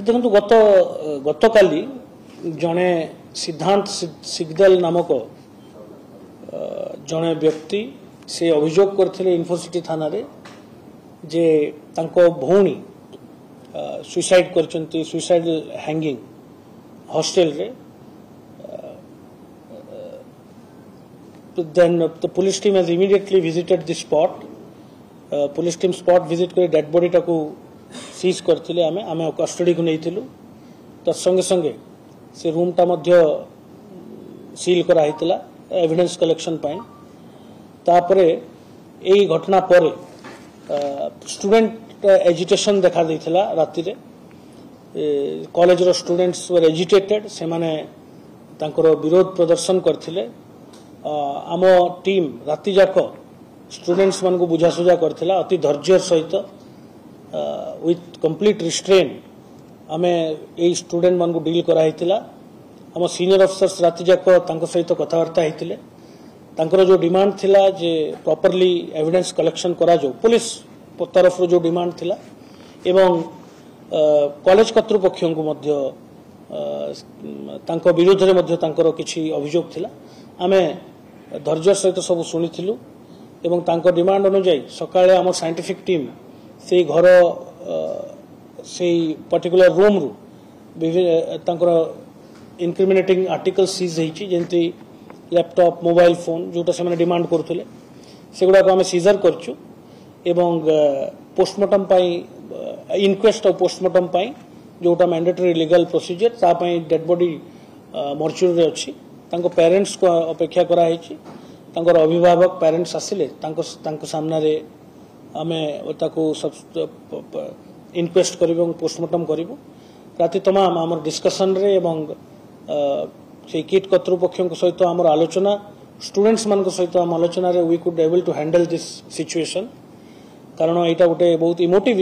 देखो गतकाली जड़े सिद्धांत सिगदेल नामक जड़े व्यक्ति से अभियोग करथिले इन्फोसिटी थाना रे जे तांको भौणी सुसाइड करचंती सुसाइड हैंगिंग हॉस्टल रे then the police team has immediately visited the spot police team spot visit करे डेड बॉडी टाको सीज करथिले आमे कस्टडी को नैथिलु त संगे संगे से रूम टा मध्य सील करा हितला एविडेंस कलेक्शन पाई तापरे एई घटना परे स्टूडेंट एजिटेशन देखा दैथिला राति रे कॉलेज रो स्टूडेंट्स वर एजिटेटेड से माने तांकर विरोध प्रदर्शन करथिले आम टीम राति जाक स्टूडेंट्स मान को बुझासुझा करथिला अति धैर्य सहित विथ कंप्लीट रिस्ट्रेन आमे ए स्टूडेंट मान को डील करा हितला आम सीनियर ऑफिसर्स राति जाक तांको सहित कथावार्ता हितले तांकर जो डिमांड थिला जे प्रॉपर्ली एविडेंस कलेक्शन करा जो पुलिस तरफ जो डिमांड थिला एवं कॉलेज कर्तृपक्षों को मध्य तांको विरोध रे मध्य तांकर किछि अभियोग थिला आमे धैर्य सहित सब शुणिथिलु एवं तांको डिमांड अनुसार सकाळे आम साइंटिफिक टीम से घर से पर्टिकुलर रूम रु तांकर इनक्रिमिनेटिंग आर्टिकल सीज हेछि जेंति लैपटॉप मोबाइल फोन जोटा से माने डिमांड करथुले सेगुडा को आमे सीजर करछु एवं पोस्टमार्टम पाई इनक्वेस्ट और पोस्टमार्टम पाई जोटा मैंडेटरी लीगल प्रोसीजर ता पाई डेड बॉडी मॉर्चुरी रे अछि तांको पेरेंट्स को अपेक्षा करा हेछि तांकर अभिभावक पेरेंट्स आसिले तांको सामना रे आमे ताको सब इनक्वेस्ट करिवो पोस्टमार्टम करिवो राति तमाम हमर डिस्कशन रे एवं से किट कर्तृपक्षों सहित आमर आलोचना स्टूडेंट्स मान सहित आम आलोचना रे we could able to handle this situation कारण एटा गोटे बहुत इमोटिव